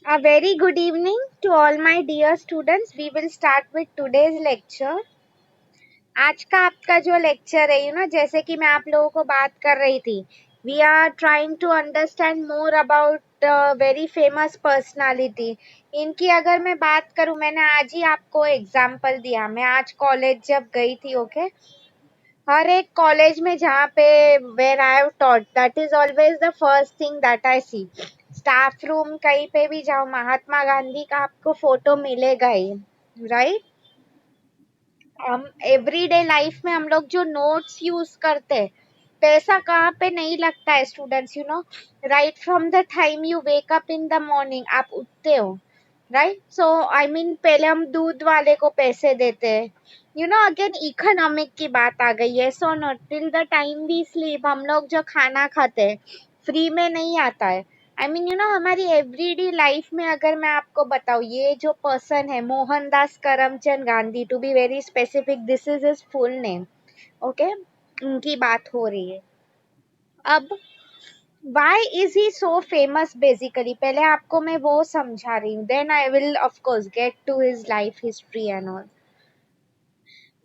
A very good evening to all my dear students. We will start with today's lecture. आज का आपका जो lecture है जैसे कि मैं आप लोगों को बात कर रही थी, we are trying to understand more about very famous personality. इनकी अगर मैं बात करूं, मैंने आज ही आपको एग्जाम्पल दिया. मैं आज कॉलेज जब गई थी, ओके, हर एक कॉलेज में जहाँ पे where I have taught, that is always the first thing that I see. Staff room कहीं पे भी जाओ, महात्मा गांधी का आपको फोटो मिलेगा ही, राइट. हम एवरीडे लाइफ में हम लोग जो नोट्स यूज करते हैं, पैसा कहाँ पे नहीं लगता है students, right from the time you wake up in the morning, आप उठते हो, राइट. सो आई मीन पहले हम दूध वाले को पैसे देते हैं. अगेन इकोनॉमिक की बात आ गई है. So not till the time we sleep, हम लोग जो खाना खाते हैं फ्री में नहीं आता है. आई मीन हमारी एवरीडे लाइफ में अगर मैं आपको बताऊँ, ये जो पर्सन है Mohandas Karamchand Gandhi, to be very specific, this is his full name, okay, उनकी बात हो रही है. अब why is he so famous basically, पहले आपको मैं वो समझा रही हूँ, then I will of course get to his life history and all.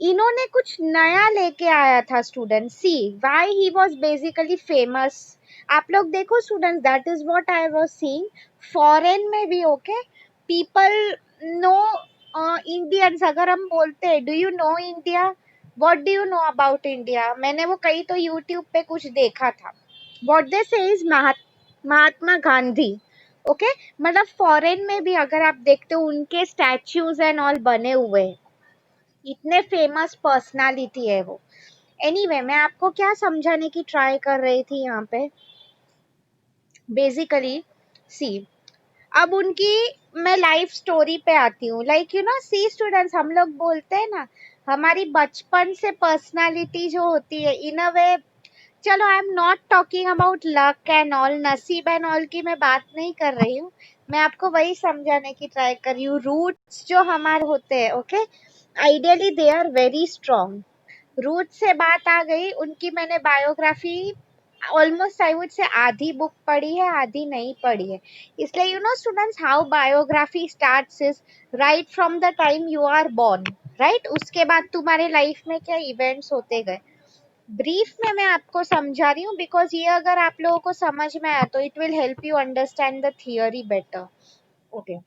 इन्होंने कुछ नया लेके आया था student. See why he was basically famous. आप लोग देखो student, that is what I was seeing. Foreign में भी, ओके, पीपल नो इंडियंस. अगर हम बोलते हैं do you know India, what do you know about India, मैंने वो कहीं तो यूट्यूब पे कुछ देखा था. व्हाट दे से इज महात्मा गांधी, ओके. मतलब फॉरेन में भी अगर आप देखते हो, उनके स्टैच्यूज एंड ऑल बने हुए हैं. इतने फेमस पर्सनालिटी है वो. एनीवे मैं आपको क्या समझाने की ट्राई कर रही थी यहाँ पे, बेसिकली सी, अब उनकी मैं लाइफ स्टोरी पे आती हूँ. लाइक सी स्टूडेंट्स, हम लोग बोलते हैं ना, हमारी बचपन से पर्सनालिटी जो होती है इन अ वे, चलो I am not talking about luck and all, नसीब एंड ऑल की मैं बात नहीं कर रही हूँ. मैं आपको वही समझाने की ट्राई कर रही हूँ. रूट्स जो हमारे होते हैं, okay, ideally they are very strong. Root से बात आ गई, उनकी मैंने biography almost I would say आधी बुक पढ़ी है, आधी नहीं पढ़ी है. इसलिए students, how biography starts is right from the time you are born, right. उसके बाद तुम्हारे लाइफ में क्या इवेंट्स होते गए, ब्रीफ में मैं आपको समझा रही हूँ, बिकॉज ये अगर आप लोगों को समझ में आया तो it will help you understand the theory better, okay.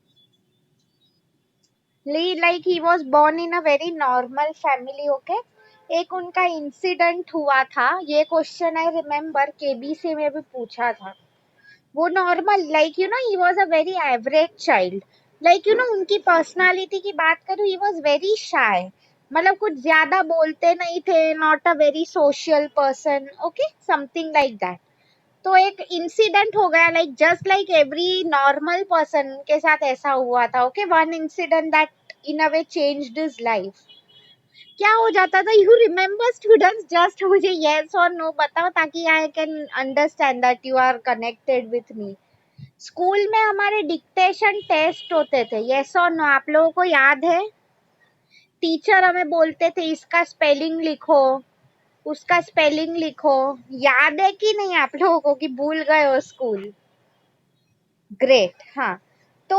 Like he was born in a very normal family, okay. एक उनका इंसिडेंट हुआ था, ये क्वेश्चन आई रिमेम्बर केबीसी में भी पूछा था. वो normal, like he was a very average child. Like उनकी पर्सनालिटी की बात करूँ, ही वॉज वेरी शाय. मतलब कुछ ज्यादा बोलते नहीं थे, not a very social person, okay, something like that. तो एक इंसिडेंट हो गया, like just like every normal person के साथ ऐसा हुआ था, okay. One incident that in a way changed his life. क्या हो जाता था, यू रिमेम्बर स्टूडेंट्स, जस्ट मुझे यस और नो बताओ ताकि I can understand that you are connected with me. School में हमारे डिक्टेशन टेस्ट होते थे, यस और नो, आप लोगों को याद है. टीचर हमें बोलते थे इसका स्पेलिंग लिखो, उसका स्पेलिंग लिखो. याद है कि नहीं आप लोगों को, कि भूल गए हो स्कूल. ग्रेट, हाँ. तो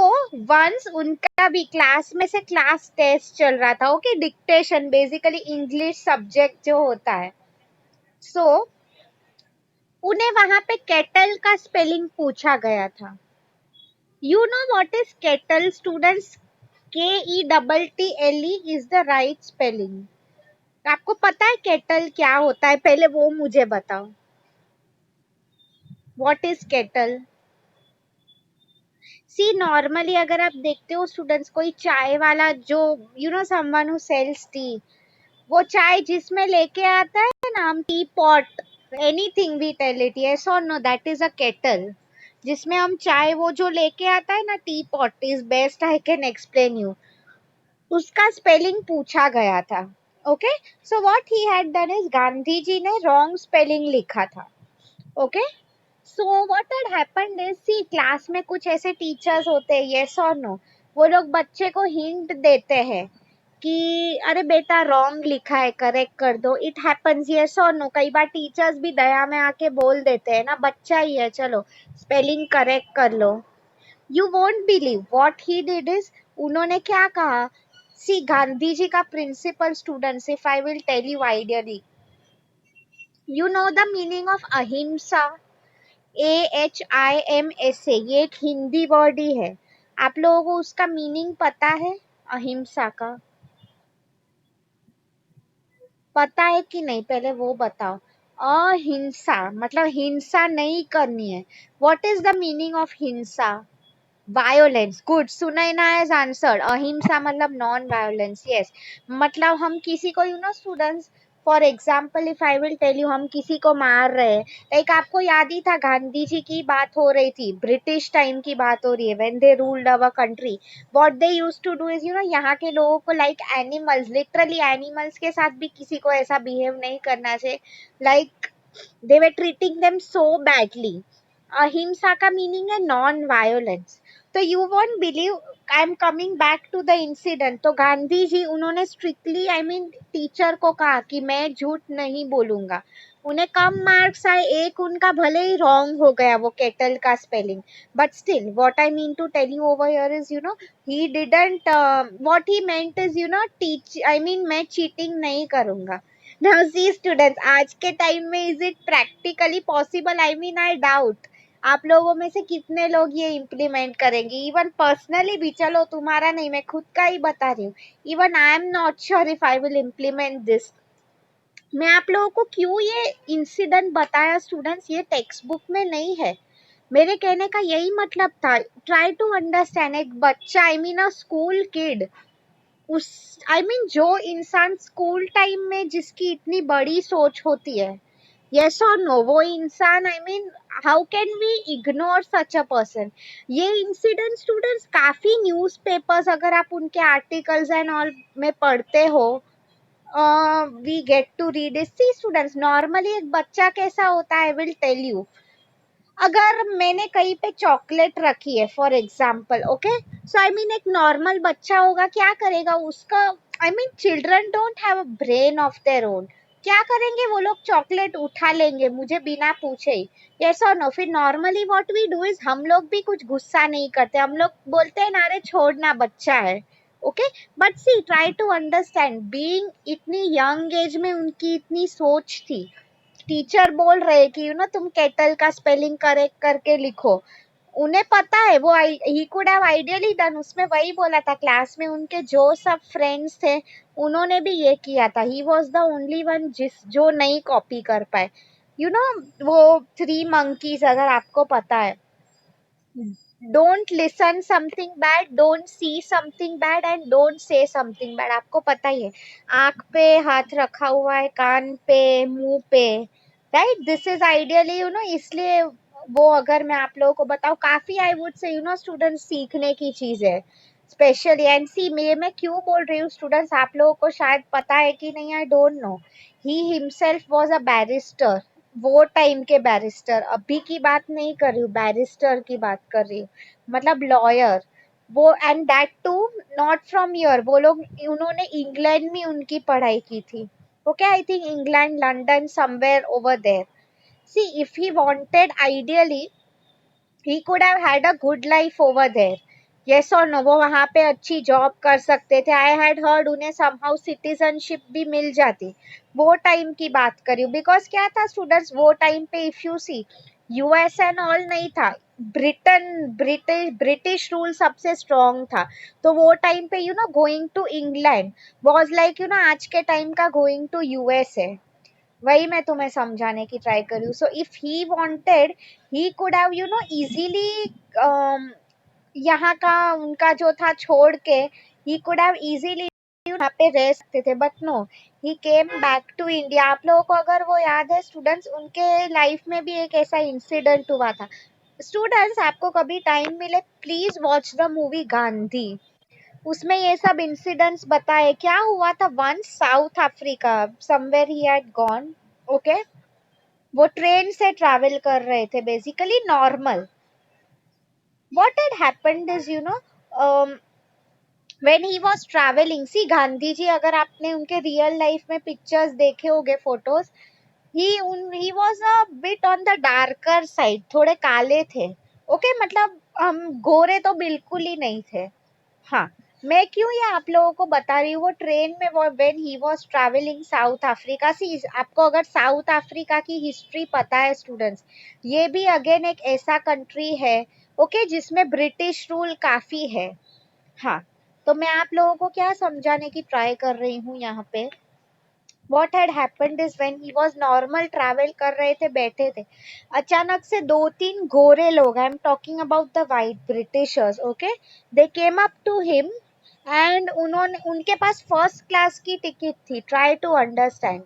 वंस उनका भी क्लास में से क्लास टेस्ट चल रहा था, okay, dictation basically English subject जो होता है. सो उन्हें वहां पे केटल का स्पेलिंग पूछा गया था. You know what is kettle students, KETTLE is the right spelling. आपको पता है केटल क्या होता है, पहले वो मुझे बताओ. What is kettle. See normally अगर आप देखते हो स्टूडेंट्स, कोई चाय वाला जो समवन हु सेल्स टी, वो चाय जिसमें लेके आता है ना, हम tea pot, anything we tell it, yes और no, that is a kettle. जिसमें हम चाय, वो जो लेके आता है ना, tea pot is best I can explain you. उसका स्पेलिंग पूछा गया था, okay. So what he had done is, Gandhi ji ने रॉन्ग स्पेलिंग लिखा था, okay. So what had happened is, see class में कुछ ऐसे टीचर्स होते हैं, यस और नो, वो लोग बच्चे को हिंट देते हैं कि अरे बेटा रॉन्ग लिखा है, करेक्ट कर दो. इट हैपेंस, यस और नो. कई बार टीचर्स भी दया में आके बोल देते हैं ना, बच्चा ही है, चलो स्पेलिंग करेक्ट कर लो. You won't believe what he did is, उन्होंने क्या कहा, सी गांधी जी का principal students, if I will tell you ideally, you know the meaning of ahimsa, AHIMSA, ये एक हिंदी वर्ड ही है, आप लोगों को उसका मीनिंग पता है अहिंसा का? पता है कि नहीं, पहले वो बताओ। अहिंसा मतलब हिंसा नहीं करनी है। What is the meaning of hinsa? Violence. Good, Sunaina has answered. Ahimsa मतलब नॉन वायोलेंस। यस, मतलब हम किसी को, you know students, for example if I will tell you, हम किसी को मार रहे हैं, लाइक आपको याद ही था गांधी जी की बात हो रही थी, ब्रिटिश टाइम की बात हो रही है, when they ruled our country, what they used to do is, you know, यहाँ के लोगों को लाइक एनिमल्स, लिटरली एनिमल्स के साथ भी किसी को ऐसा बिहेव नहीं करना चाहिए, like they were treating them so badly. Ahimsa का मीनिंग है नॉन वायोलेंस। तो you won't believe, I am coming back to the incident, तो गांधी जी उन्होंने स्ट्रिक्टली, आई मीन टीचर को कहा कि मैं झूठ नहीं बोलूंगा, उन्हें कम मार्क्स आए, एक उनका भले ही रॉन्ग हो गया वो केटल का spelling, but still what I mean to tell you over here is, you know, he didn't, what he meant is, you know, teach, I mean मैं चीटिंग नहीं करूंगा। नाउ सी स्टूडेंट्स, आज के टाइम में is it practically possible? I mean I doubt आप लोगों में से कितने लोग ये इम्प्लीमेंट करेंगे, इवन पर्सनली भी, चलो तुम्हारा नहीं, मैं खुद का ही बता रही हूँ, even I am not sure if I will implement this. मैं आप लोगों को क्यों ये इंसिडेंट बताया स्टूडेंट्स, ये टेक्स्ट बुक में नहीं है, मेरे कहने का यही मतलब था, ट्राई टू अंडरस्टैंड, एक बच्चा, I mean a school kid, उस, आई मीन जो इंसान स्कूल टाइम में जिसकी इतनी बड़ी सोच होती है, यस और नो, वो इंसान, I mean how can we ignore such a person. ये इंसिडेंट स्टूडेंट्स काफी न्यूज़पेपर्स, अगर आप उनके आर्टिकल्स एंड ऑल में पढ़ते हो, we get to read it. See students, normally एक बच्चा कैसा होता है, आई विल टेल यू, अगर मैंने कहीं पे चॉकलेट रखी है for example, okay, so I mean एक नॉर्मल बच्चा होगा, क्या करेगा उसका, I mean children don't have a brain of their own, क्या करेंगे वो लोग, चॉकलेट उठा लेंगे मुझे बिना पूछे ही, यस और नो। फिर normally what we do is, हम लोग भी कुछ गुस्सा नहीं करते, हम लोग बोलते हैं ना, अरे छोड़ना बच्चा है, okay, but see try to understand, being इतनी यंग एज में उनकी इतनी सोच थी, टीचर बोल रहे कि यू नो तुम केटल का स्पेलिंग करेक्ट करके लिखो, उन्हें पता है वो, he could have ideally done, उसमें वही बोला था, क्लास में उनके जो सब फ्रेंड्स थे उन्होंने भी ये किया था, he was the only one जिस जो नहीं कॉपी कर पाए, यू नो, वो थ्री मंकीज, अगर आपको पता है, don't listen something bad, don't see something bad and don't say something bad, आपको पता ही है, आंख पे हाथ रखा हुआ है, कान पे, मुंह पे, right, this is ideally, you no, इसलिए वो, अगर मैं आप लोगों को बताऊं, काफी I would say, you know students, सीखने की चीज है, स्पेशली एंड सी, मैं क्यों बोल रही हूँ स्टूडेंट्स, आप लोगों को शायद पता है कि नहीं, आई don't no, he himself was a barrister, वो टाइम के बैरिस्टर, अभी की बात नहीं कर रही हूँ, बैरिस्टर की बात कर रही हूँ, मतलब लॉयर, वो, and that too not from here, वो लोग, उन्होंने इंग्लैंड में उनकी पढ़ाई की थी, okay, I think England, London, somewhere over there. See if he wanted, ideally he could have had a good life over there, yes or no, वो वहाँ पे अच्छी जॉब कर सकते थे, आई हैड हर्ड उन्हें समहाउ सिटीजनशिप भी मिल जाती, वो टाइम की बात करी हूँ, बिकॉज क्या था स्टूडेंट्स, वो टाइम पे if you see, US and all नहीं था, ब्रिटिश रूल सबसे स्ट्रॉन्ग था, तो वो टाइम पे, you know, going to England was like, you know, आज के टाइम का गोइंग टू यूएस है, वही मैं तुम्हें समझाने की ट्राई कर रही हूँ, so if he wanted, he could have, you know, easily, यहाँ का उनका जो था छोड़ के, ही कुड हैव इजीली यहाँ पे रह सकते थे, but no, he came back to India. आप लोगों को अगर वो याद है स्टूडेंट्स, उनके लाइफ में भी एक ऐसा इंसिडेंट हुआ था, स्टूडेंट्स आपको कभी टाइम मिले please watch the movie Gandhi, उसमें ये सब इंसिडेंट्स बताए, क्या हुआ था, one South Africa, somewhere he had gone, okay, वो ट्रेन से ट्रैवल कर रहे थे, basically normal, what had happened is, you know, when he was travelling, see Gandhi ji, अगर आपने उनके रियल लाइफ में पिक्चर्स देखे होंगे, photos, he was a bit on the darker side, थोड़े काले थे, ओके, मतलब हम गोरे तो बिल्कुल ही नहीं थे। हाँ, मैं क्यों ये आप लोगों को बता रही हूँ, वो ट्रेन में वो when he was travelling South Africa. See, आपको अगर साउथ अफ्रीका की हिस्ट्री पता है स्टूडेंट्स, ये भी अगेन एक ऐसा कंट्री है, ओके, जिसमें ब्रिटिश रूल काफी है। हाँ, तो मैं आप लोगों को क्या समझाने की ट्राई कर रही हूँ यहाँ पे, what had happened is when he was normal travel कर रहे थे, बैठे थे, अचानक से दो तीन गोरे लोग, I am talking about the white Britishers, okay, they came up to him and उन्होंने, उनके पास फर्स्ट क्लास की टिकट थी, ट्राई टू अंडरस्टैंड,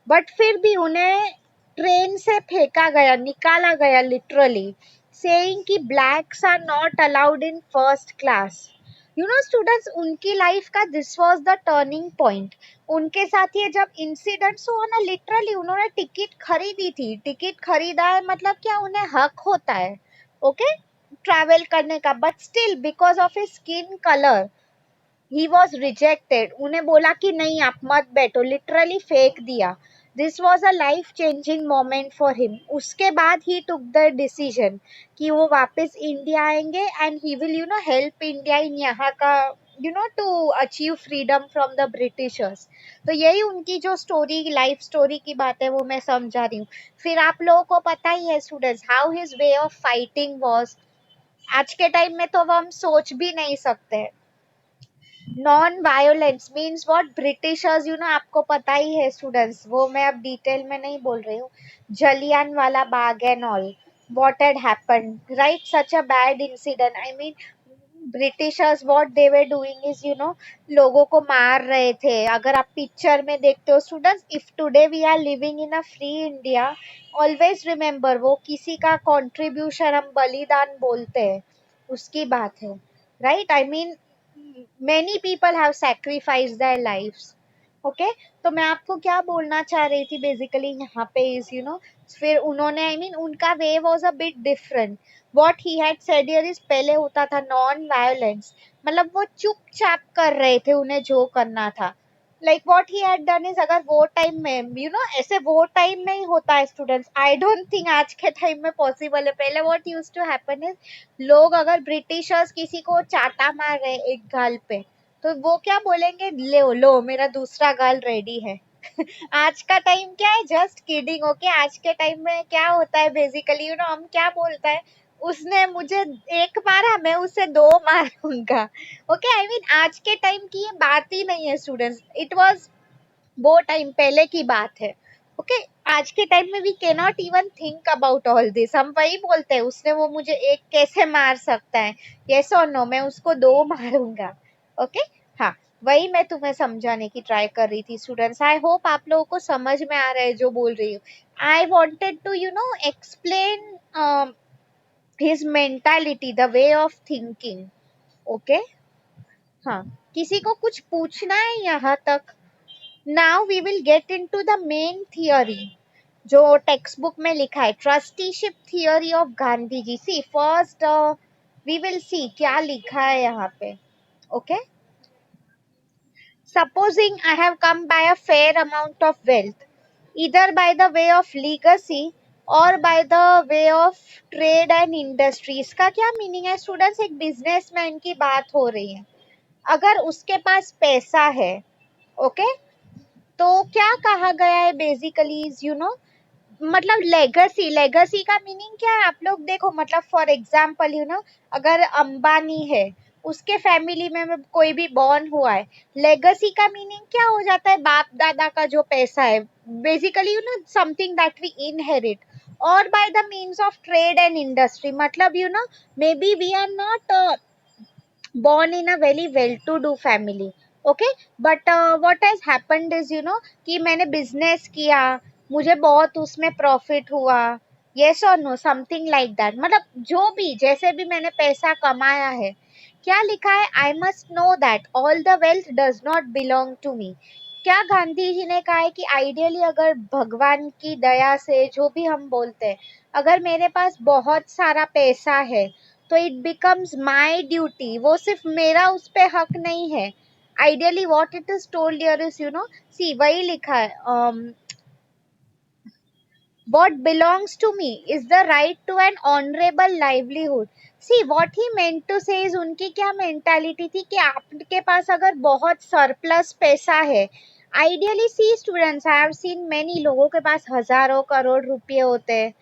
बट फिर भी उन्हें ट्रेन से फेंका गया, निकाला गया लिटरली, सेइंग कि blacks are not allowed in first class. You know students, उनकी लाइफ का this was the turning point. उनके साथ ये जब इंसिडेंट्स हुआ ना, लिटरली उन्होंने टिकट खरीदी थी, टिकट खरीदा है मतलब क्या, उन्हें हक होता है, ओके, ट्रैवल करने का, but still because of his skin colour he was rejected. उन्हें बोला कि नहीं आप मत बैठो, लिटरली फेंक दिया। This was a life changing moment for him. उसके बाद ही टुक द डिसीजन कि वो वापस इंडिया आएंगे and he will you know help India in यहाँ का, you know, to achieve freedom from the Britishers. तो यही उनकी जो स्टोरी, लाइफ स्टोरी की बात है, वो मैं समझा रही हूँ। फिर आप लोगों को पता ही है students, how his way of fighting was. आज के टाइम में तो वो हम सोच भी नहीं सकते। Non violence means what, Britishers, you know, आपको पता ही है स्टूडेंट्स, वो मैं अब डिटेल में नहीं बोल रही हूँ, Jallianwala Bagh and all, what had happened, right, such a bad incident, I mean Britishers what they were doing is, you know, लोगों को मार रहे थे। अगर आप पिक्चर में देखते हो students, if today we are living in a free India, always remember, वो किसी का कंट्रीब्यूशन, हम बलिदान बोलते हैं, उसकी बात है, right, I mean many people have sacrificed their lives, okay. तो मैं आपको क्या बोलना चाह रही थी बेसिकली यहाँ पे इज, यू नो, फिर उन्होंने, आई मीन उनका वे was a bit different. What he had said here is, पहले होता था नॉन वायलेंस, मतलब वो चुपचाप कर रहे थे उन्हें जो करना था। Like what he had done is, अगर वो टाइम में, यू नो, ऐसे वो टाइम में ही होता है स्टूडेंट्स, आई डोंट थिंक आज के टाइम में पॉसिबल है। पहले what used to happen is, लोग अगर ब्रिटिशर्स किसी को चाटा मार रहे एक गाल पे, तो वो क्या बोलेंगे, ले लो मेरा दूसरा गाल रेडी है। आज का टाइम क्या है, जस्ट किडिंग, ओके। आज के टाइम में क्या होता है बेसिकली, यू नो, हम क्या बोलता है, उसने मुझे एक मारा, मैं उसे दो मारूंगा, ओके। आई मीन आज के टाइम की ये बात ही नहीं है स्टूडेंट्स, इट वाज वो टाइम पहले की बात है, ओके। आज के टाइम में we can not even think about all this, हम वही बोलते हैं उसने वो मुझे एक कैसे मार सकता है, यस और नो, मैं उसको दो मारूंगा, ओके। हाँ, वही मैं तुम्हें समझाने की ट्राई कर रही थी स्टूडेंट्स, आई होप आप लोगों को समझ में आ रहा है जो बोल रही हूँ। I wanted to, you know, explain his mentality, the way of thinking, okay. हाँ, किसी को कुछ पूछना है यहाँ तक? Now we will get into the main theory जो टेक्स्ट बुक में लिखा है, trusteeship theory of Gandhi ji. See first we will see क्या लिखा है यहाँ पे, okay. Supposing I have come by a fair amount of wealth, either by the way of legacy और by the way of trade and industry। इसका क्या meaning है students, एक बिजनेसमैन की बात हो रही है, अगर उसके पास पैसा है, ओके, तो क्या कहा गया है बेसिकली, यू नो, मतलब लेगेसी, लेगेसी का मीनिंग क्या है आप लोग देखो, मतलब फॉर एग्जांपल, यू नो, अगर अंबानी है, उसके फैमिली में कोई भी बॉर्न हुआ है, लेगेसी का मीनिंग क्या हो जाता है, बाप दादा का जो पैसा है, basically, you know, something that we inherit, और by the means of trade and industry, मतलब, you know, maybe we are not born in a very well to do family, okay, but what has happened is, you know, कि मैंने business किया, मुझे बहुत उसमें profit हुआ, yes or no, something like that, मतलब जो भी जैसे भी मैंने पैसा कमाया है, क्या लिखा है, I must know that all the wealth does not belong to me. क्या गांधी जी ने कहा है कि आइडियली अगर भगवान की दया से, जो भी हम बोलते हैं, अगर मेरे पास बहुत सारा पैसा है, तो इट बिकम्स माई ड्यूटी, वो सिर्फ मेरा उस पे हक नहीं है। Ideally what it is told here is, you know, see वही लिखा है, what belongs to me is the right to an honorable livelihood. See what he meant to say is, उनकी क्या मेंटालिटी थी कि आपके पास अगर बहुत सरप्लस पैसा है, ideally see students, I have seen many लोगों के पास हजारों करोड़ रुपए होते हैं,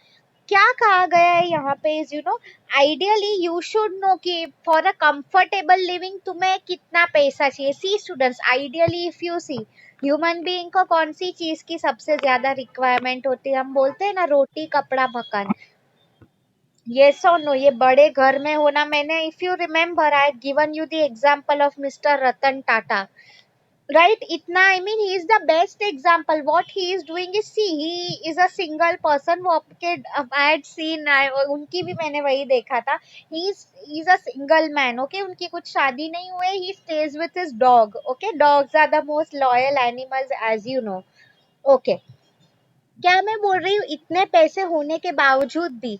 क्या कहा गया है यहाँ पे is ideally you should know कि फॉर अ कंफर्टेबल लिविंग तुम्हें कितना पैसा चाहिए. See students, ideally if you see human being को कौन सी चीज की सबसे ज्यादा रिक्वायरमेंट होती है, हम बोलते हैं ना रोटी कपड़ा मकान. येस और नो, ये बड़े घर में होना. मैंने if you remember I given you the example of mister Ratan Tata, right? Itna, I mean, he is the best example. What he is doing is, see, he is a single person. वो आपके I had seen, उनकी भी मैंने वही देखा था. He is a single man. Okay, उनकी कुछ शादी नहीं हुए. He stays with his dog. Okay, dogs are the most loyal animals, as you know. Okay, क्या मैं बोल रही हूँ, इतने पैसे होने के बावजूद भी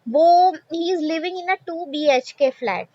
वो he is living in a 2 BHK flat.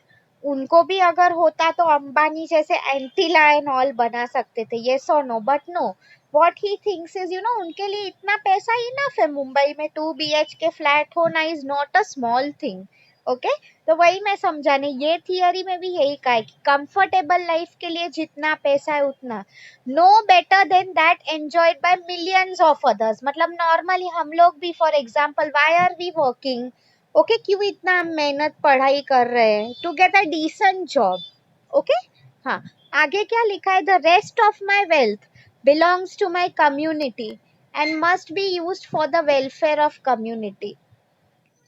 उनको भी अगर होता तो अंबानी जैसे एंटीला एंड ऑल बना सकते थे, येस और no, but no. What he thinks is उनके लिए इतना पैसा इनफ है. मुंबई में 2 BHK फ्लैट होना is not a small thing. Okay, तो वही मैं समझाने, ये थियरी में भी यही कहा है कि कंफर्टेबल लाइफ के लिए जितना पैसा है उतना, no better than that enjoyed by millions of others. मतलब नॉर्मली हम लोग भी, for example, why are we working? Okay, क्यों इतना मेहनत पढ़ाई कर रहे हैं? To get a decent job. Okay, हाँ, आगे क्या लिखा है? The rest of my wealth belongs to my community and must be used for the welfare of community.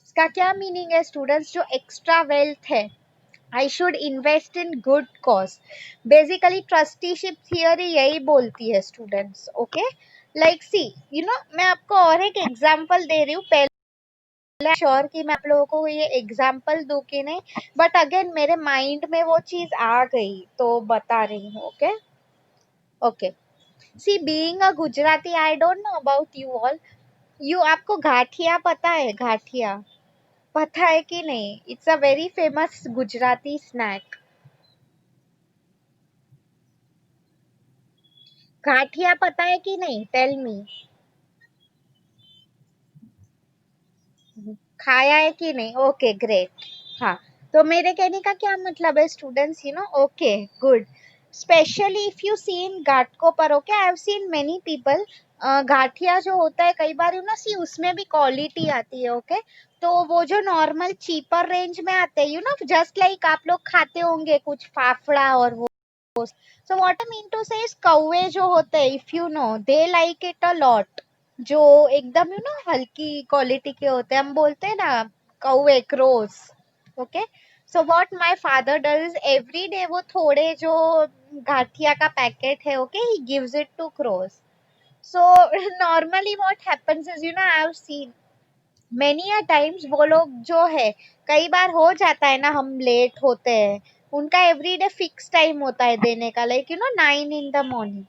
इसका क्या मीनिंग है स्टूडेंट्स? जो एक्स्ट्रा वेल्थ है, I should invest in good cause. Basically trusteeship theory यही बोलती है students. Okay, like सी मैं आपको और एक एग्जांपल दे रही हूँ. पहले श्योर कि मैं आप लोगों को ये एग्जांपल दूं कि नहीं, बट अगेन मेरे माइंड में वो चीज आ गई तो बता रही हूँ. Okay, okay, see being a Gujarati, I don't know about you all. You आपको घाटिया पता है? घाटिया पता है कि नहीं? It's a very famous Gujarati snack. Ghatiya पता है कि नहीं? Tell me. खाया है कि नहीं? Okay, great. हाँ, तो मेरे कहने का क्या मतलब है students, okay, good. Specially if you see इन घाटकों पर, okay, I have seen many people. Gathiya जो होता है कई बार सी उसमें भी क्वालिटी आती है. ओके, तो वो जो नॉर्मल चीपर रेंज में आते हैं, जस्ट लाइक आप लोग खाते होंगे कुछ फाफड़ा और वो. So what I mean to say is, कौवे जो होते हैं, if you know, they like it a lot. जो एकदम हल्की क्वालिटी के होते हैं, हम बोलते हैं ना कौवे, crows. Okay, so what my father does is every day वो थोड़े जो गाठिया का पैकेट है, okay, he gives it to crows. So normally what happens is, I have seen many a times, वो लोग जो है, कई बार हो जाता है ना हम लेट होते हैं, उनका एवरीडे फिक्स टाइम होता है देने का, लाइक 9 in the morning.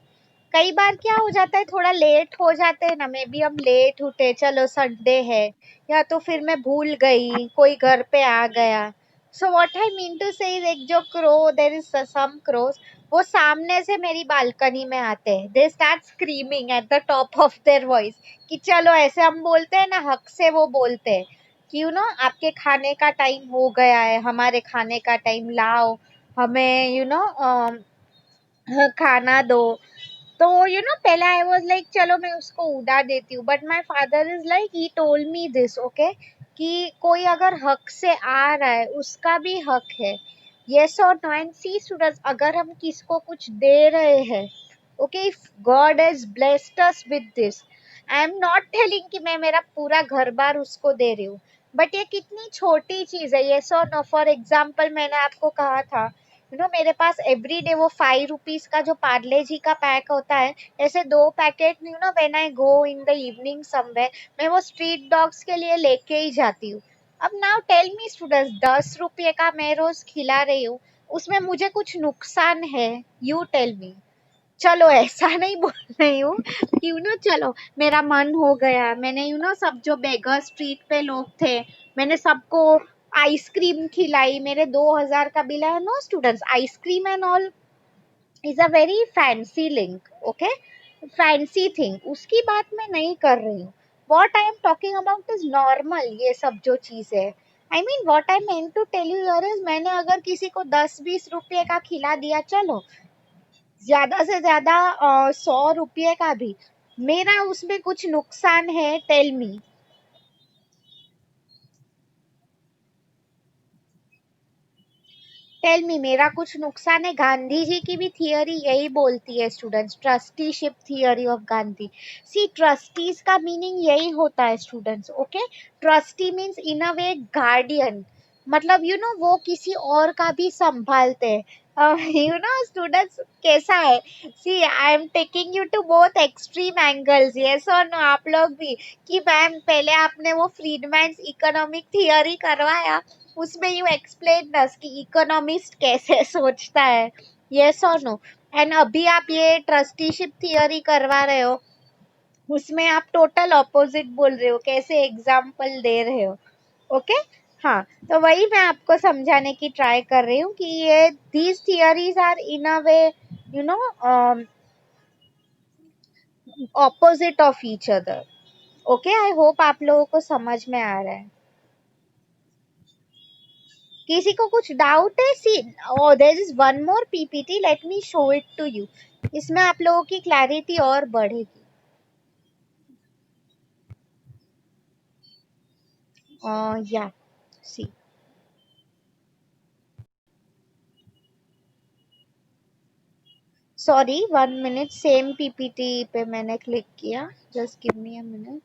कई बार क्या हो जाता है, थोड़ा लेट हो जाते हैं ना, मे बी हम लेट उठे, चलो संडे है, या तो फिर मैं भूल गई, कोई घर पे आ गया. So what I mean to say is, एक जो crow, there is some crows, वो सामने से मेरी बालकनी में आते हैं. They start screaming at the top of their voice कि चलो, ऐसे हम बोलते हैं ना, हक से वो बोलते हैं कि आपके खाने का टाइम हो गया है, हमारे खाने का टाइम, लाओ हमें खाना दो. तो पहले आई वाज लाइक चलो मैं उसको उड़ा देती हूँ, but my father is like, he told me this, okay, कि कोई अगर हक से आ रहा है उसका भी हक है. यस और नो. एंड सी स्टूडेंट्स, अगर हम किसको कुछ दे रहे हैं, okay, if God has blessed us with this, I am not telling कि मैं मेरा पूरा घर बार उसको दे रही हूँ, बट ये कितनी छोटी चीज है. यस और नो. फॉर एग्जाम्पल, मैंने आपको कहा था, मेरे पास एवरी डे वो 5 रुपीज का जो पार्ले जी का पैक होता है, ऐसे 2 packet when I go in the evening somewhere, मैं वो स्ट्रीट डॉग्स के लिए लेके ही जाती हूँ. अब नाउ टेल मी स्टूडेंट्स, 10 रुपये का मैं रोज खिला रही हूँ, उसमें मुझे कुछ नुकसान है? You tell me. चलो ऐसा नहीं बोल रही हूँ कि चलो मेरा मन हो गया, मैंने सब जो बेगर स्ट्रीट पे लोग थे, मैंने सबको आइसक्रीम खिलाई, मेरे 2,000 का बिल है. No students, ice cream and all is a very fancy link, okay, fancy thing, उसकी बात मैं नहीं कर रही हूँ. what I am talking about is normal, ये सब जो चीज है. I mean what I meant to tell you here is मैंने अगर किसी को 10-20 रुपए का खिला दिया, चलो ज्यादा से ज्यादा 100 रुपये का भी, मेरा उसमें कुछ नुकसान है? Tell me. टेल मी, मेरा कुछ नुकसान है? गांधी जी की भी थियरी यही बोलती है students, trusteeship theory of Gandhi. See, trustees का मीनिंग यही होता है students. Okay, trustee means in a way guardian, मतलब वो किसी और का भी संभालते हैं. स्टूडेंट्स, कैसा है? See, I am taking you to both extreme angles, yes और नो. आप लोग भी कि मैम पहले आपने वो फ्रीडमैन इकोनॉमिक थियरी करवाया, उसमें यू एक्सप्लेन दस कि इकोनॉमिस्ट कैसे सोचता है, यस और नो. एंड अभी आप ये ट्रस्टीशिप थियरी करवा रहे हो, उसमें आप टोटल ऑपोजिट बोल रहे हो, कैसे एग्जाम्पल दे रहे हो. ओके, हाँ. तो वही मैं आपको समझाने की ट्राई कर रही हूँ कि ये these theories are in a way you know opposite of each other. Okay, I hope आप लोगों को समझ में आ रहा है. किसी को कुछ डाउट है? See, there is one more PPT, let me show it to you. इसमें आप लोगों की क्लैरिटी और बढ़ेगी. या, see. Sorry, 1 minute. Same PPT पे मैंने क्लिक किया, just give me a minute.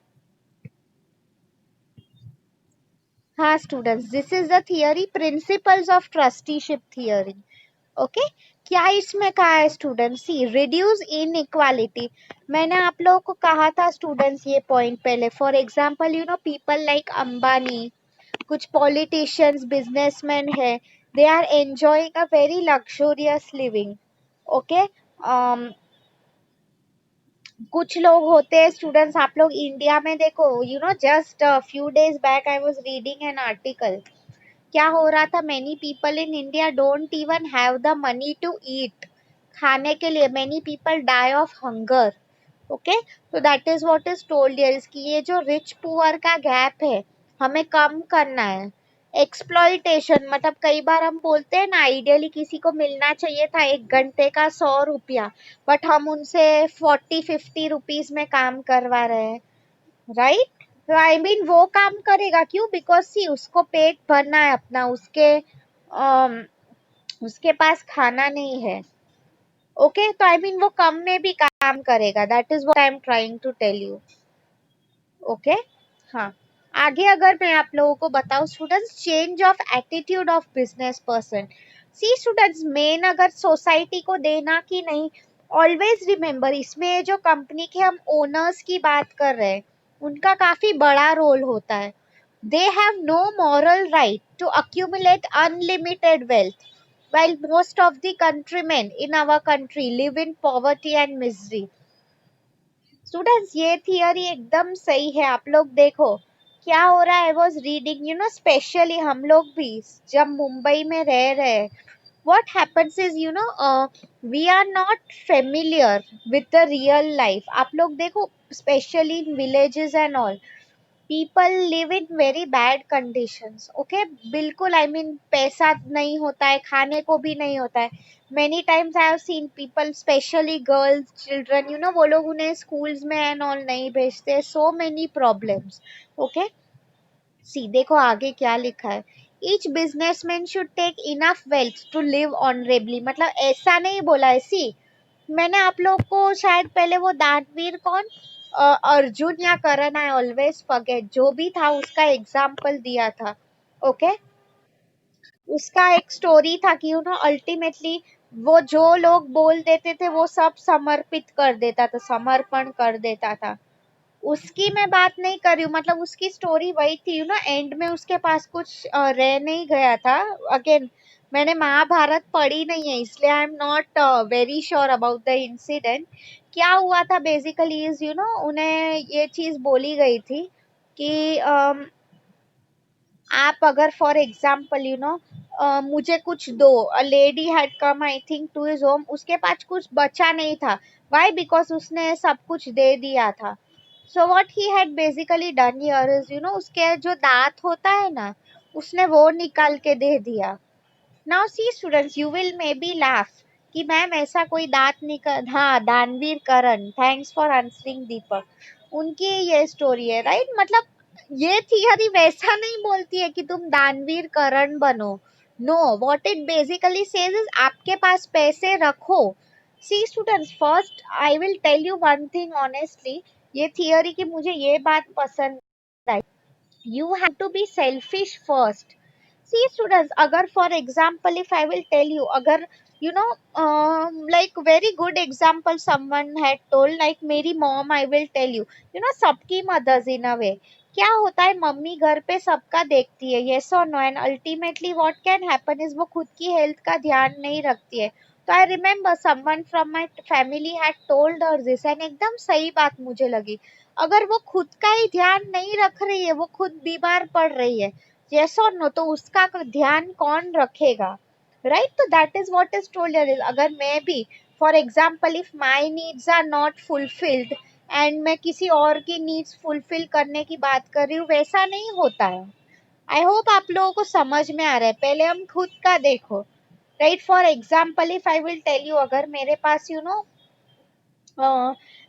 हाँ students, this is the theory, principles of trusteeship theory. Okay, क्या इसमें कहा है स्टूडेंट्स? सी, रिड्यूस इनइक्वालिटी. मैंने आप लोगों को कहा था स्टूडेंट्स ये पॉइंट पहले. For example people like Ambani, कुछ पॉलिटिशियंस, बिजनेसमैन है, they are enjoying a very luxurious living. Okay, कुछ लोग होते हैं स्टूडेंट्स, आप लोग इंडिया में देखो, just few days back I was reading an article. क्या हो रहा था? Many people in India don't even have the money to eat. खाने के लिए many people die of hunger. Okay, तो that is what is told here, इसकी ये जो रिच पुअर का गैप है, हमें कम करना है. एक्सप्लॉइटेशन, मतलब कई बार हम बोलते हैं ना, आइडियली किसी को मिलना चाहिए था 1 घंटे का 100 रुपया, बट हम उनसे 40-50 रुपीज में काम करवा रहे हैं, राइट? तो आई मीन वो काम करेगा क्यों? बिकॉज सी, उसको पेट भरना है अपना, उसके पास खाना नहीं है. ओके, तो आई मीन वो कम में भी काम करेगा. That is what I am trying to tell you. Okay, हाँ. आगे अगर मैं आप लोगों को बताऊं students, change of attitude of business person. See students, मेन अगर सोसाइटी को देना कि नहीं, ऑलवेज रिमेम्बर, इसमें जो कंपनी के हम ओनर्स की बात कर रहे हैं, उनका काफी बड़ा रोल होता है. They have no moral right to accumulate unlimited wealth, while most of the countrymen in our country live in poverty and misery. Students, ये थियरी एकदम सही है. आप लोग देखो क्या हो रहा है. आई वॉज रीडिंग, स्पेशली हम लोग भी जब मुंबई में रह रहे हैं, what happens is we are not familiar with the real life. आप लोग देखो, especially in villages and all, people live in very bad conditions. Okay, बिल्कुल, I mean पैसा नहीं होता है, खाने को भी नहीं होता है. Many times I have seen people, especially girls, children, वो लोग उन्हें schools में and all नहीं भेजते. So many problems. Okay, सी देखो आगे क्या लिखा है. Each businessman should take enough wealth to live honorably. मतलब ऐसा नहीं बोला है. सी, मैंने आप लोग को शायद पहले वो दानवीर कौन, अर्जुन या करण, आई ऑलवेज फॉरगेट, जो भी था उसका एग्जाम्पल दिया था. ओके, उसका एक स्टोरी था कि अल्टीमेटली वो जो लोग बोल देते थे वो सब समर्पित कर देता था, समर्पण कर देता था. उसकी मैं बात नहीं कर रही हूँ, मतलब उसकी स्टोरी वही थी. एंड में उसके पास कुछ रह नहीं गया था. अगेन, मैंने महाभारत पढ़ी नहीं है, इसलिए I am not very sure about the incident. क्या हुआ था बेसिकली इज उन्हें ये चीज बोली गई थी कि आप अगर फॉर एग्जाम्पल मुझे कुछ दो. A lady had come I think to his home, उसके पास कुछ बचा नहीं था. वाई? बिकॉज उसने सब कुछ दे दिया था. So what he had basically done here is, उसके जो दांत होता है ना, उसने वो निकाल के दे दिया. Now see students, you will maybe laugh कि मैम ऐसा कोई दांत निकल, हाँ, दानवीर करण, थैंक्स फॉर आंसरिंग दीपक, उनकी ये स्टोरी है, राइट. मतलब ये थियरी वैसा नहीं बोलती है कि तुम दानवीर करण बनो. No, what it basically says is आपके पास पैसे रखो. See students, first I will tell you one thing honestly, ये थियरी की मुझे ये बात पसंद आई. You have to be selfish first. See students, agar for example if I will tell you, agar like very good example someone had told, like मेरी mom, I will tell you, सबकी mothers in a way, क्या होता है, mummy घर पे सबका देखती है, yes or no, and ultimately what can happen is वो खुद की health का ध्यान नहीं रखती है. तो I remember someone from my family had told her this, and एकदम सही बात मुझे लगी. अगर वो खुद का ही ध्यान नहीं रख रही है, वो खुद बीमार पड़ रही है, yes or no, तो उसका ध्यान कौन रखेगा, राइट. तो that is what is told here. अगर मैं भी for example if my needs are not fulfilled and मैं किसी और की नीड्स फुलफिल करने की बात कर रही हूँ, वैसा नहीं होता है. आई होप आप लोगों को समझ में आ रहा है. पहले हम खुद का देखो, right. For example if I will tell you, अगर मेरे पास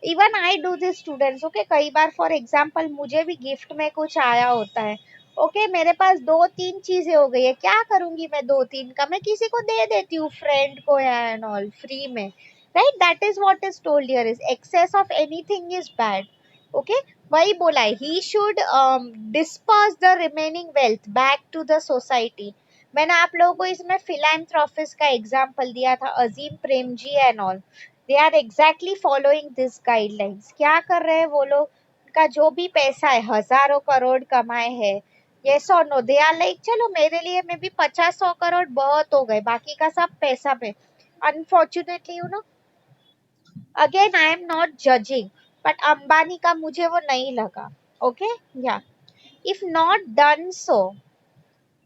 even I do this students, okay, कई बार फॉर एग्जाम्पल मुझे भी गिफ्ट में कुछ आया होता है, ओके, मेरे पास दो तीन चीजें हो गई है, क्या करूंगी मैं दो तीन का, मैं किसी को दे देती हूँ, फ्रेंड को या एंड ऑल, फ्री में, right. That is what is told here is excess of anything is bad. Okay, वही बोला है, he should disperse the remaining wealth back to the society. मैंने आप लोगों को इसमें फिलैंथ्रोपिस्ट का एग्जाम्पल दिया था, Azim Prem ji and all. They are exactly following this guidelines. क्या कर रहे हैं वो लोग, का जो भी पैसा है, हजारों करोड़ कमाए हैं, यस और नो, दे आर लाइक चलो मेरे लिए में भी 50-100 करोड़ बहुत हो गए, बाकी का सब पैसा पे. Unfortunately again I am not judging, but Ambani का मुझे वो नहीं लगा. ओके, या if not done so,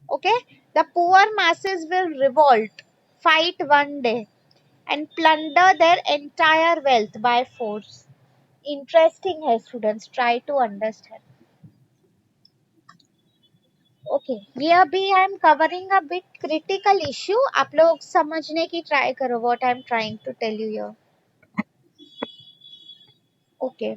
okay, the poor masses will revolt, fight one day and plunder their entire wealth by force. Interesting है students, try to understand. Okay, ये अभी I am covering a bit critical issue, आप लोग समझने की try करो what I am trying to tell you here. Okay,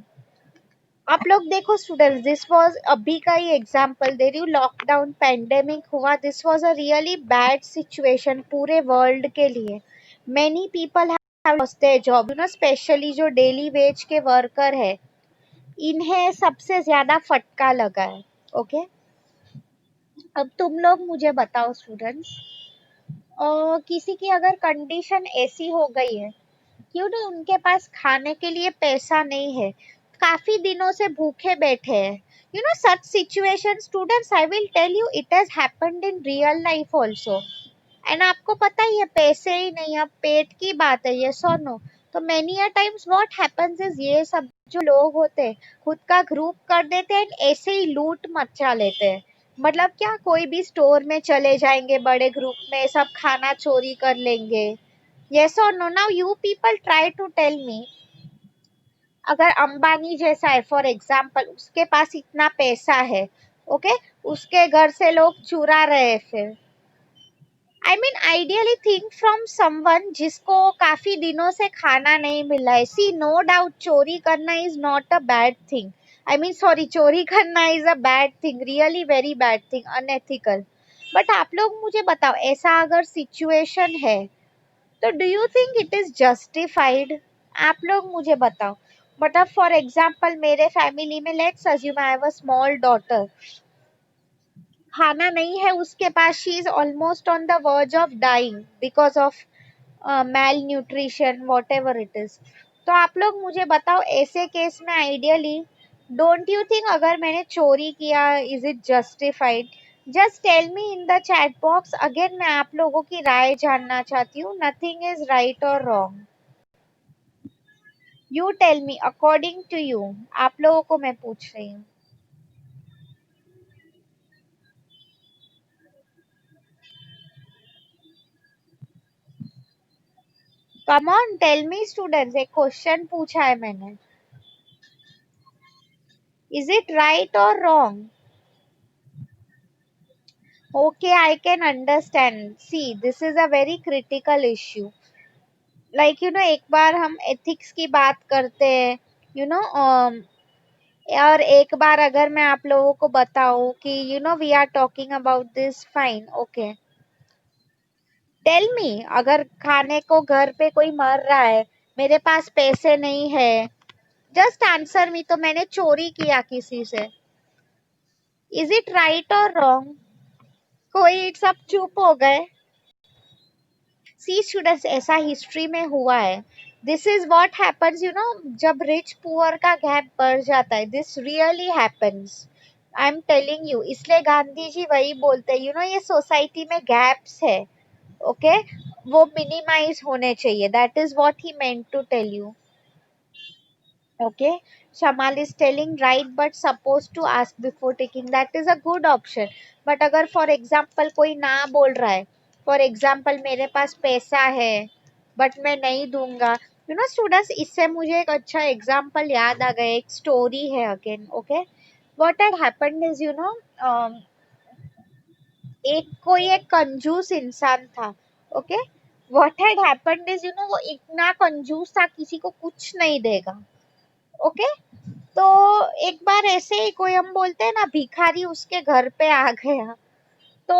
आप लोग देखो स्टूडेंट्स, दिस वाज अभी का ही एग्जांपल दे रही हूँ, लॉकडाउन पैंडेमिक हुआ, this was a really bad situation पूरे वर्ल्ड के लिए. Many people have lost their job, specially जो डेली वेज के वर्कर है, इन्हें सबसे ज्यादा फटका लगा है. ओके, अब तुम लोग मुझे बताओ स्टूडेंट्स, किसी की अगर कंडीशन ऐसी हो गई है, क्यों ना उनके पास खाने के लिए पैसा नहीं है, काफी दिनों से भूखे बैठे हैं, such situation students, I will tell you, it has happened in real life also. And आपको पता ही है, पैसे ही नहीं, अब पेट की बात है, ये सो नो. तो many a times what happens is, ये सब जो लोग होते हैं खुद का ग्रुप कर देते हैं, ऐसे ही लूट मचा लेते हैं. मतलब क्या, कोई भी स्टोर में चले जाएंगे बड़े ग्रुप में, सब खाना चोरी कर लेंगे, yes or no. Now you people try to tell me, अगर अंबानी जैसा है फॉर एग्जाम्पल, उसके पास इतना पैसा है, ओके, उसके घर से लोग चुरा रहे हैं, फिर I mean ideally think from someone जिसको काफी दिनों से खाना नहीं मिला है. सी नो डाउट, चोरी करना is not a bad thing, I mean sorry, चोरी करना is a bad thing, really very bad thing, unethical. But आप लोग मुझे बताओ, ऐसा अगर सिचुएशन है, तो do you think it is justified? आप लोग मुझे बताओ. मतलब फॉर एग्जाम्पल मेरे फैमिली में, let's assume I have a small daughter, खाना नहीं है उसके पास, she is almost on the verge of dying because of male nutrition, what ever it is. तो आप लोग मुझे बताओ, ऐसे केस में आइडियली डोंट यू थिंक, अगर मैंने चोरी किया, is it justified? Just tell me in the chat box. Again मैं आप लोगों की राय जानना चाहती हूँ, नथिंग इज राइट और wrong. You tell me according to you, आप लोगों को मैं पूछ रही हूँ. Come on tell me students, एक क्वेश्चन पूछा है मैंने. Is it right or wrong? Okay, I can understand. See, this is a very critical issue. Like एक बार हम ethics की बात करते हैं, you know, और एक बार अगर मैं आप लोगों को बताऊं कि we are talking about this, fine, okay. Tell me, अगर खाने को घर पे कोई मर रहा है, मेरे पास पैसे नहीं है, जस्ट आंसर मी, तो मैंने चोरी किया किसी से, इज इट राइट और रॉन्ग? कोई सब चुप हो गए। सी स्टूडेंट्स, ऐसा हिस्ट्री में हुआ है। दिस इज व्हाट हैपेंस, जब रिच पुअर का गैप बढ़ जाता है, this really happens. I am telling you, इसलिए गांधी जी वही बोलते हैं, ये सोसाइटी में गैप्स है, ओके, वो मिनिमाइज होने चाहिए। That is what he meant to tell you. Okay, Shamal is telling right, but supposed to ask before taking. That is a good option. But अगर for example कोई ना बोल रहा है, for example मेरे पास पैसा है, but मैं नहीं दूंगा, students, इससे मुझे एक अच्छा example याद आ गया, एक story है again, okay. What had happened is, एक कोई एक कंजूस इंसान था, okay. What had happened is, वो इतना कंजूस था, किसी को कुछ नहीं देगा, ओके. तो एक बार ऐसे ही कोई, हम बोलते हैं ना, भिखारी उसके घर पे आ गया, तो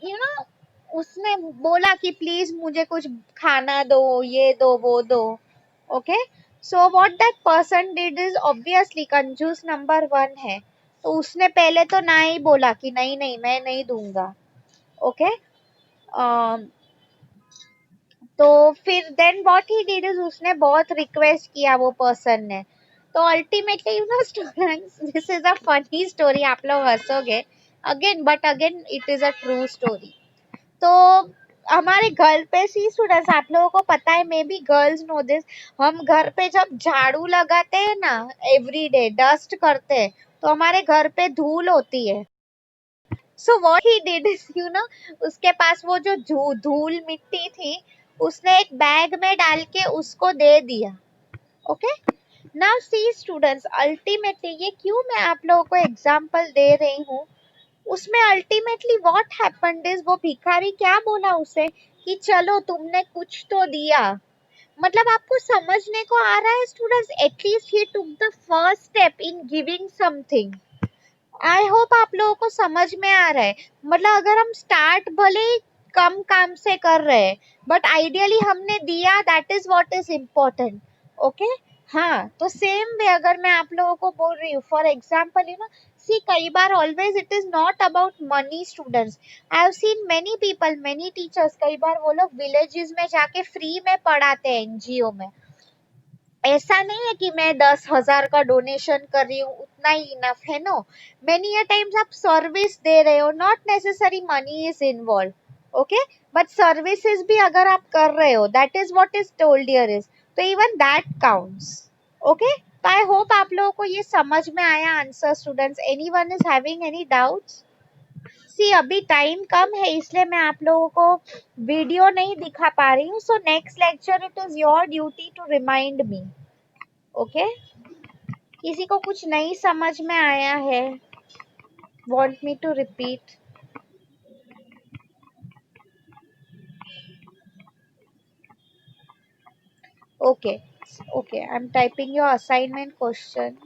यू नो उसने बोला कि प्लीज मुझे कुछ खाना दो, ये दो, वो दो, okay. So what that person did is, obviously कंजूस नंबर वन है, तो उसने पहले तो ना ही बोला कि नहीं नहीं मैं नहीं दूंगा, ओके. तो फिर then what he did is, उसने बहुत रिक्वेस्ट किया वो पर्सन ने, तो ultimately students, this is a funny story, आप लोग हंसोगे again, but again it is a true story. तो हमारे घर पे, सी स्टूडेंट्स, आप लोगों को पता है, maybe girls know this, हम घर पे जब झाड़ू लगाते हैं ना, एवरी डे डस्ट करते हैं, तो हमारे घर पे धूल होती है. सो व्हाट ही डिड इज, उसके पास वो जो धूल मिट्टी थी, उसने एक बैग में डाल के उसको दे दिया, okay. Now see students, ultimately, ये क्यों मैं आप लोगों को एग्जांपल दे रही हूँ, उसमें अल्टीमेटली व्हाट हैपेंड इज, वो भिखारी क्या बोला उसे कि चलो तुमने कुछ तो दिया. मतलब आपको समझने को आ रहा है students, at least he took the first step in giving something. I hope आप लोगों को समझ में आ रहा है. मतलब अगर हम स्टार्ट भले ही कम काम से कर रहे हैं, बट आइडियली हमने दिया, that is what is important, okay. हाँ, तो सेम वे अगर मैं आप लोगों को बोल रही हूँ, फॉर एग्जाम्पल, सी, कई बार always it is not about money students. I have seen many people, many teachers, कई बार वो लोग विलेजेस में जाके फ्री में पढ़ाते हैं, एनजीओ में. ऐसा नहीं है कि मैं 10,000 का डोनेशन कर रही हूँ, उतना ही इनफ है, नो. मेनी अ टाइम्स आप सर्विस दे रहे हो, not necessary money is involve, okay, but services भी अगर आप कर रहे हो, that is what is told here is, तो इवन दैट काउंट्स, ओके. तो आई होप आप लोगों को ये समझ में आया answer students. Anyone is having any doubts? See, अभी टाइम कम है, इसलिए मैं आप लोगों को वीडियो नहीं दिखा पा रही हूँ. So next lecture it is your duty to remind me, okay. किसी को कुछ नहीं समझ में आया है, want me to repeat? Okay, okay, I am typing your assignment question.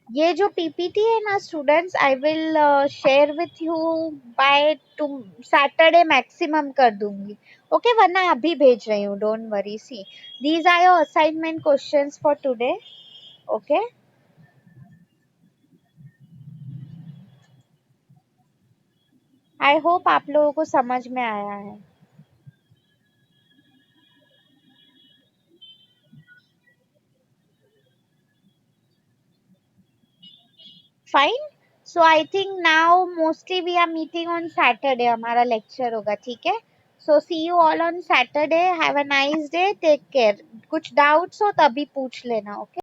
ये जो पीपीटी है ना students, I will share with you by to Saturday maximum कर दूंगी, ओके, वरना अभी भेज रही हूँ, don't worry. See, these are your assignment questions for today, okay. I hope आप लोगों को समझ में आया है. Fine. So I think now mostly we are meeting on Saturday, हमारा लेक्चर होगा, ठीक है. So see you all on Saturday. Have a nice day, take care. कुछ डाउट्स हो तभी पूछ लेना, ओके.